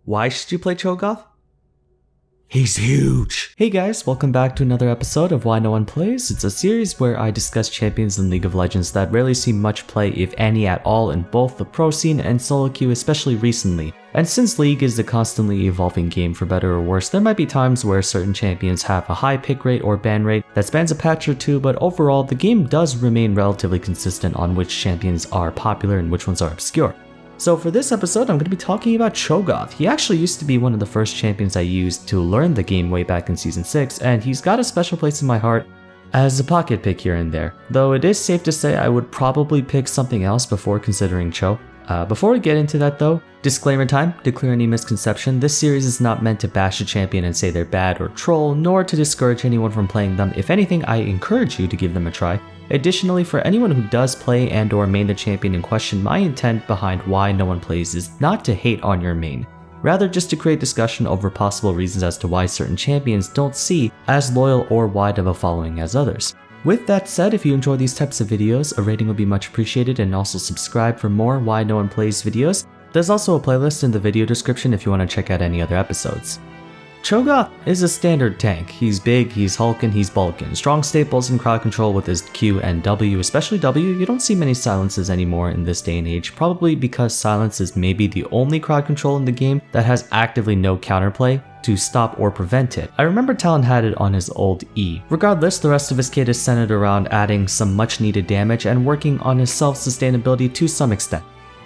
Why should you play Cho'Gath? He's huge! Hey guys, welcome back to another episode of Why No One Plays. It's a series where I discuss champions in League of Legends that rarely see much play, if any at all, in both the pro scene and solo queue, especially recently. And since League is a constantly evolving game for better or worse, there might be times where certain champions have a high pick rate or ban rate that spans a patch or two, but overall the game does remain relatively consistent on which champions are popular and which ones are obscure. So for this episode, I'm going to be talking about Cho'Gath. He actually used to be one of the first champions I used to learn the game way back in Season 6, and he's got a special place in my heart as a pocket pick here and there. Though it is safe to say I would probably pick something else before considering Cho. Before we get into that though, disclaimer time, to clear any misconception, this series is not meant to bash a champion and say they're bad or troll, nor to discourage anyone from playing them. If anything, I encourage you to give them a try. Additionally, for anyone who does play and or main the champion in question, my intent behind Why No One Plays is not to hate on your main, rather just to create discussion over possible reasons as to why certain champions don't see as loyal or wide of a following as others. With that said, if you enjoy these types of videos, a rating would be much appreciated, and also subscribe for more Why No One Plays videos. There's also a playlist in the video description if you want to check out any other episodes. Cho'Gath is a standard tank. He's big, he's hulking, he's bulking. Strong staples and crowd control with his Q and W, especially W. You don't see many silences anymore in this day and age, probably because silence is maybe the only crowd control in the game that has actively no counterplay to stop or prevent it. I remember Talon had it on his old E. Regardless, the rest of his kit is centered around adding some much needed damage and working on his self-sustainability to some extent.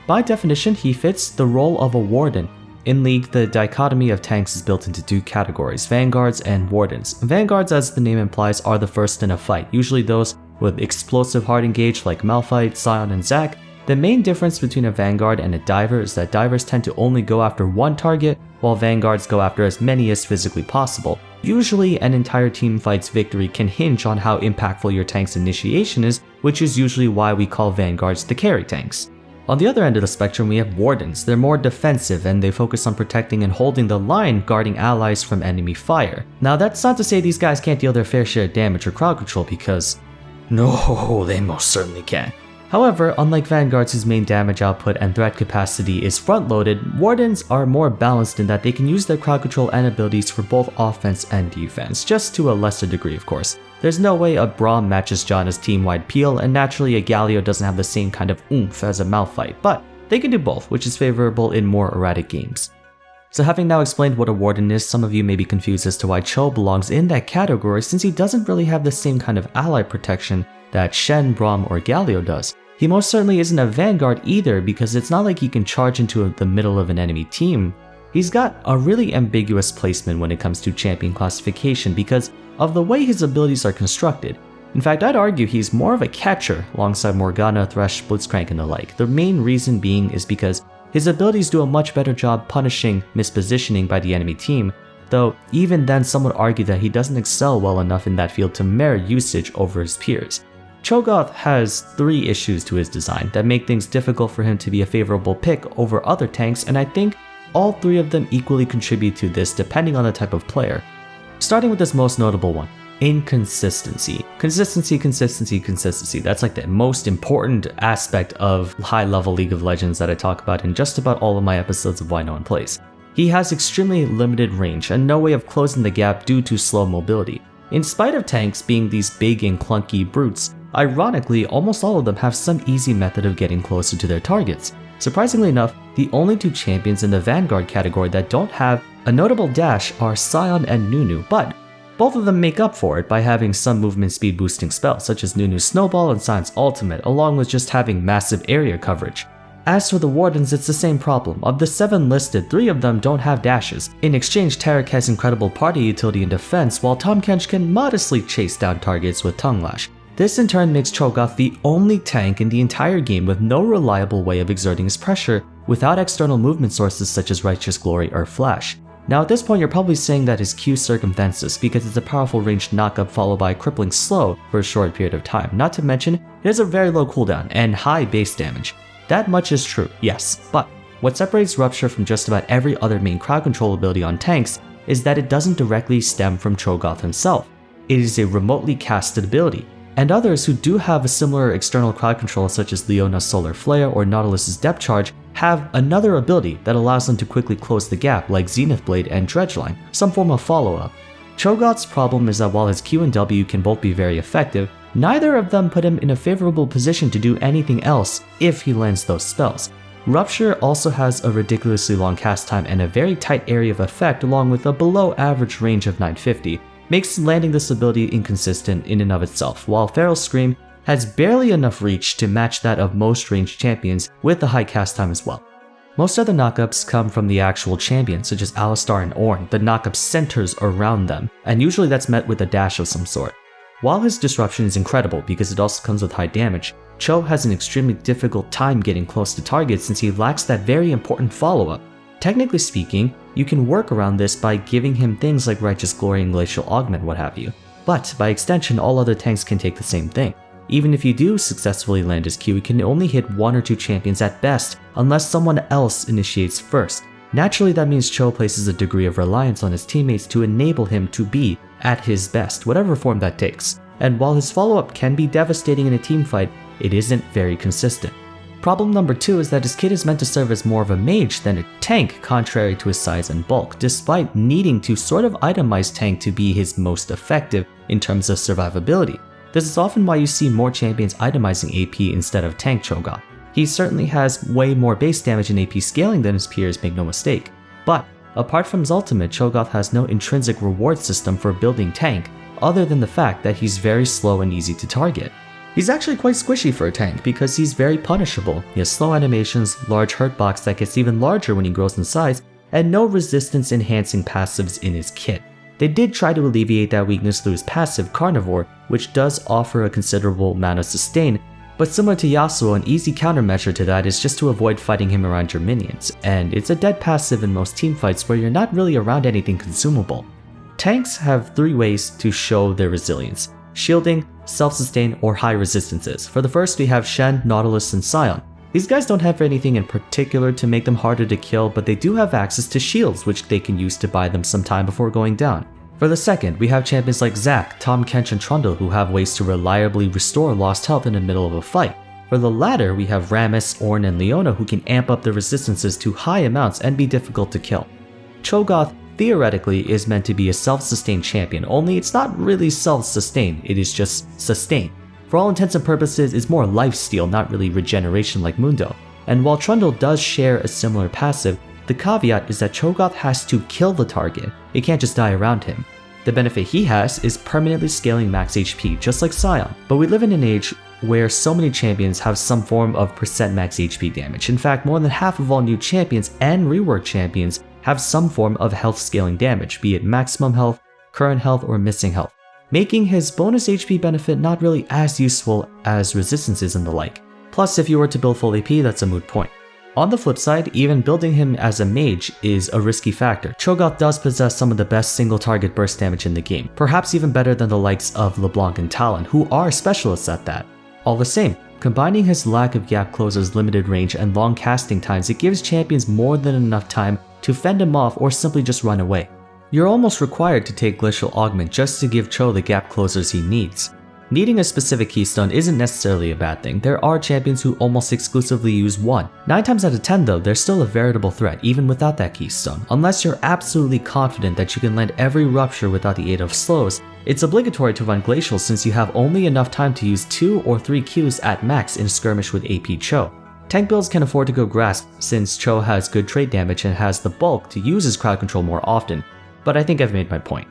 By definition, he fits the role of a warden. In League, the dichotomy of tanks is built into two categories, Vanguards and Wardens. Vanguards, as the name implies, are the first in a fight, usually those with explosive hard engage like Malphite, Sion, and Zac. The main difference between a Vanguard and a Diver is that Divers tend to only go after one target, while Vanguards go after as many as physically possible. Usually, an entire team fight's victory can hinge on how impactful your tank's initiation is, which is usually why we call Vanguards the carry tanks. On the other end of the spectrum, we have Wardens. They're more defensive and they focus on protecting and holding the line, guarding allies from enemy fire. Now that's not to say these guys can't deal their fair share of damage or crowd control, because no, they most certainly can. However, unlike Vanguards whose main damage output and threat capacity is front-loaded, Wardens are more balanced in that they can use their crowd control and abilities for both offense and defense, just to a lesser degree of course. There's no way a Braum matches Janna's team-wide peel, and naturally a Galio doesn't have the same kind of oomph as a Malphite, but they can do both, which is favorable in more erratic games. So having now explained what a Warden is, some of you may be confused as to why Cho belongs in that category, since he doesn't really have the same kind of ally protection that Shen, Braum, or Galio does. He most certainly isn't a Vanguard either, because it's not like he can charge into the middle of an enemy team. He's got a really ambiguous placement when it comes to champion classification because of the way his abilities are constructed. In fact, I'd argue he's more of a catcher alongside Morgana, Thresh, Blitzcrank, and the like. The main reason being is because his abilities do a much better job punishing mispositioning by the enemy team, though even then some would argue that he doesn't excel well enough in that field to merit usage over his peers. Cho'Gath has three issues to his design that make things difficult for him to be a favorable pick over other tanks, and I think all three of them equally contribute to this depending on the type of player. Starting with this most notable one, inconsistency. Consistency. That's like the most important aspect of high-level League of Legends that I talk about in just about all of my episodes of Why No One Plays. He has extremely limited range and no way of closing the gap due to slow mobility. In spite of tanks being these big and clunky brutes, ironically, almost all of them have some easy method of getting closer to their targets. Surprisingly enough, the only two champions in the Vanguard category that don't have a notable dash are Sion and Nunu, but both of them make up for it by having some movement speed boosting spells such as Nunu's Snowball and Sion's Ultimate, along with just having massive area coverage. As for the Wardens, it's the same problem. Of the 7 listed, 3 of them don't have dashes. In exchange, Taric has incredible party utility and defense, while Tahm Kench can modestly chase down targets with Tongue Lash. This in turn makes Cho'Gath the only tank in the entire game with no reliable way of exerting his pressure without external movement sources such as Righteous Glory or Flash. Now at this point you're probably saying that his Q circumvents this because it's a powerful ranged knockup followed by a crippling slow for a short period of time, not to mention it has a very low cooldown and high base damage. That much is true, yes, but what separates Rupture from just about every other main crowd control ability on tanks is that it doesn't directly stem from Cho'Gath himself. It is a remotely casted ability, and others who do have a similar external crowd control such as Leona's Solar Flare or Nautilus's Depth Charge have another ability that allows them to quickly close the gap like Zenith Blade and Dredgeline, some form of follow-up. Cho'Gath's problem is that while his Q and W can both be very effective, neither of them put him in a favorable position to do anything else if he lands those spells. Rupture also has a ridiculously long cast time and a very tight area of effect along with a below average range of 950, makes landing this ability inconsistent in and of itself, while Feral Scream has barely enough reach to match that of most ranged champions with a high cast time as well. Most other knockups come from the actual champions such as Alistar and Ornn, the knockup centers around them, and usually that's met with a dash of some sort. While his disruption is incredible because it also comes with high damage, Cho has an extremely difficult time getting close to targets since he lacks that very important follow-up. Technically speaking, you can work around this by giving him things like Righteous Glory and Glacial Augment, what have you. But by extension, all other tanks can take the same thing. Even if you do successfully land his Q, he can only hit 1 or 2 champions at best unless someone else initiates first. Naturally, that means Cho places a degree of reliance on his teammates to enable him to be at his best, whatever form that takes. And while his follow-up can be devastating in a teamfight, it isn't very consistent. Problem number 2 is that his kit is meant to serve as more of a mage than a tank, contrary to his size and bulk, despite needing to sort of itemize tank to be his most effective in terms of survivability. This is often why you see more champions itemizing AP instead of tank Cho'Gath. He certainly has way more base damage and AP scaling than his peers, make no mistake. But apart from his ultimate, Cho'Gath has no intrinsic reward system for building tank, other than the fact that he's very slow and easy to target. He's actually quite squishy for a tank because he's very punishable. He has slow animations, large hurt box that gets even larger when he grows in size, and no resistance enhancing passives in his kit. They did try to alleviate that weakness through his passive Carnivore, which does offer a considerable amount of sustain, but similar to Yasuo, an easy countermeasure to that is just to avoid fighting him around your minions, and it's a dead passive in most teamfights where you're not really around anything consumable. Tanks have 3 ways to show their resilience: shielding, self-sustain, or high resistances. For the first, we have Shen, Nautilus, and Sion. These guys don't have anything in particular to make them harder to kill, but they do have access to shields, which they can use to buy them some time before going down. For the second, we have champions like Zac, Tahm Kench, and Trundle who have ways to reliably restore lost health in the middle of a fight. For the latter, we have Rammus, Ornn, and Leona who can amp up their resistances to high amounts and be difficult to kill. Cho'Gath theoretically is meant to be a self-sustained champion, only it's not really self-sustained, it is just sustain. For all intents and purposes, it's more lifesteal, not really regeneration like Mundo. And while Trundle does share a similar passive, the caveat is that Cho'Gath has to kill the target, it can't just die around him. The benefit he has is permanently scaling max HP, just like Sion, but we live in an age where so many champions have some form of percent max HP damage. In fact, more than half of all new champions and rework champions have some form of health scaling damage, be it maximum health, current health, or missing health, making his bonus HP benefit not really as useful as resistances and the like. Plus, if you were to build full AP, that's a moot point. On the flip side, even building him as a mage is a risky factor. Cho'Gath does possess some of the best single target burst damage in the game, perhaps even better than the likes of LeBlanc and Talon, who are specialists at that. All the same, combining his lack of gap closers, limited range, and long casting times, it gives champions more than enough time to fend him off or simply just run away. You're almost required to take Glacial Augment just to give Cho the gap closers he needs. Needing a specific keystone isn't necessarily a bad thing. There are champions who almost exclusively use one. 9 times out of 10 though, they're still a veritable threat even without that keystone. Unless you're absolutely confident that you can land every rupture without the aid of slows, it's obligatory to run Glacial since you have only enough time to use 2 or 3 Qs at max in skirmish with AP Cho. Tank builds can afford to go Grasp since Cho has good trade damage and has the bulk to use his crowd control more often, but I think I've made my point.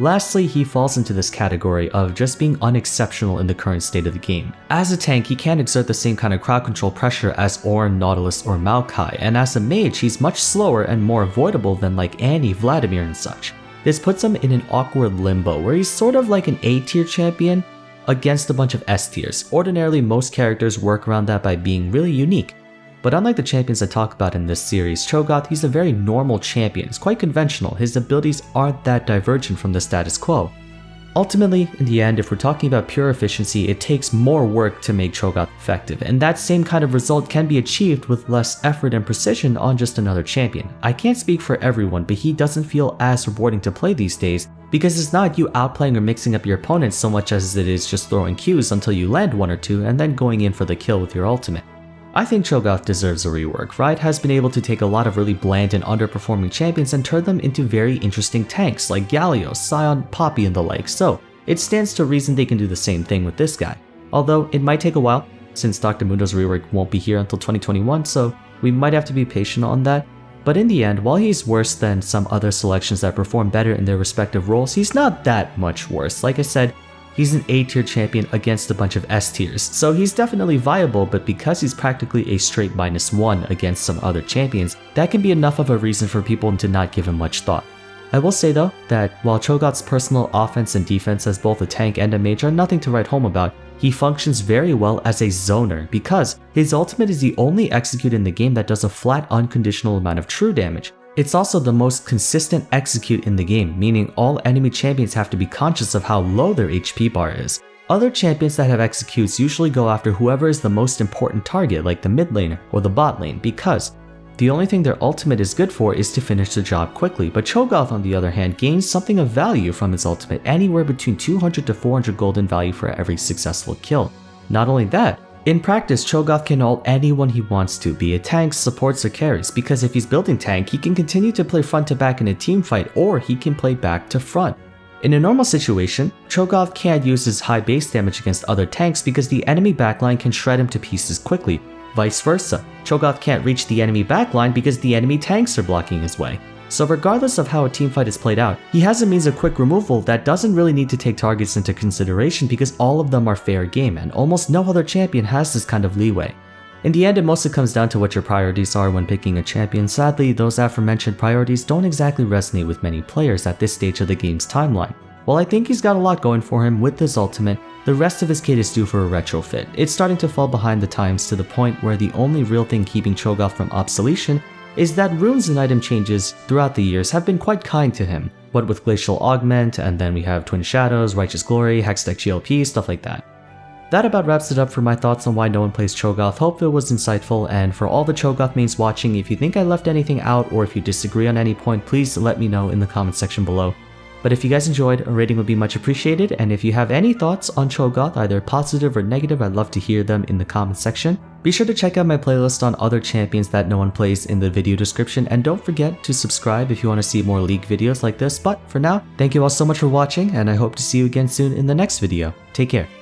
Lastly, he falls into this category of just being unexceptional in the current state of the game. As a tank, he can't exert the same kind of crowd control pressure as Ornn, Nautilus, or Maokai, and as a mage, he's much slower and more avoidable than like Annie, Vladimir, and such. This puts him in an awkward limbo where he's sort of like an A-tier champion against a bunch of S-tiers. Ordinarily, most characters work around that by being really unique. But unlike the champions I talk about in this series, Cho'Gath, he's a very normal champion. He's quite conventional. His abilities aren't that divergent from the status quo. Ultimately, in the end, if we're talking about pure efficiency, it takes more work to make Cho'Gath effective, and that same kind of result can be achieved with less effort and precision on just another champion. I can't speak for everyone, but he doesn't feel as rewarding to play these days, because it's not you outplaying or mixing up your opponents so much as it is just throwing Qs until you land 1 or 2 and then going in for the kill with your ultimate. I think Cho'Gath deserves a rework. Riot has been able to take a lot of really bland and underperforming champions and turn them into very interesting tanks like Galio, Sion, Poppy, and the like, so it stands to reason they can do the same thing with this guy. Although it might take a while, since Dr. Mundo's rework won't be here until 2021, so we might have to be patient on that. But in the end, while he's worse than some other selections that perform better in their respective roles, he's not that much worse. Like I said, he's an A-tier champion against a bunch of S-tiers, so he's definitely viable, but because he's practically a straight -1 against some other champions, that can be enough of a reason for people to not give him much thought. I will say though, that while Cho'Gath's personal offense and defense as both a tank and a mage are nothing to write home about, he functions very well as a zoner because his ultimate is the only execute in the game that does a flat unconditional amount of true damage. It's also the most consistent execute in the game, meaning all enemy champions have to be conscious of how low their HP bar is. Other champions that have executes usually go after whoever is the most important target, like the mid laner or the bot lane, because the only thing their ultimate is good for is to finish the job quickly, but Cho'Gath on the other hand gains something of value from his ultimate, anywhere between 200 to 400 gold in value for every successful kill. Not only that, in practice Cho'Gath can ult anyone he wants to, be it tanks, supports, or carries, because if he's building tank, he can continue to play front to back in a team fight, or he can play back to front. In a normal situation, Cho'Gath can't use his high base damage against other tanks because the enemy backline can shred him to pieces quickly. Vice versa, Cho'Gath can't reach the enemy backline because the enemy tanks are blocking his way. So regardless of how a teamfight is played out, he has a means of quick removal that doesn't really need to take targets into consideration because all of them are fair game, and almost no other champion has this kind of leeway. In the end, it mostly comes down to what your priorities are when picking a champion. Sadly, those aforementioned priorities don't exactly resonate with many players at this stage of the game's timeline. While I think he's got a lot going for him with his ultimate, the rest of his kit is due for a retrofit. It's starting to fall behind the times to the point where the only real thing keeping Cho'Gath from obsolescence is that runes and item changes throughout the years have been quite kind to him. What with Glacial Augment, and then we have Twin Shadows, Righteous Glory, Hextech GLP, stuff like that. That about wraps it up for my thoughts on why no one plays Cho'Gath. Hope it was insightful, and for all the Cho'Gath mains watching, if you think I left anything out or if you disagree on any point, please let me know in the comment section below. But if you guys enjoyed, a rating would be much appreciated, and if you have any thoughts on Cho'Gath, either positive or negative, I'd love to hear them in the comment section. Be sure to check out my playlist on other champions that no one plays in the video description, and don't forget to subscribe if you want to see more League videos like this. But for now, thank you all so much for watching, and I hope to see you again soon in the next video. Take care.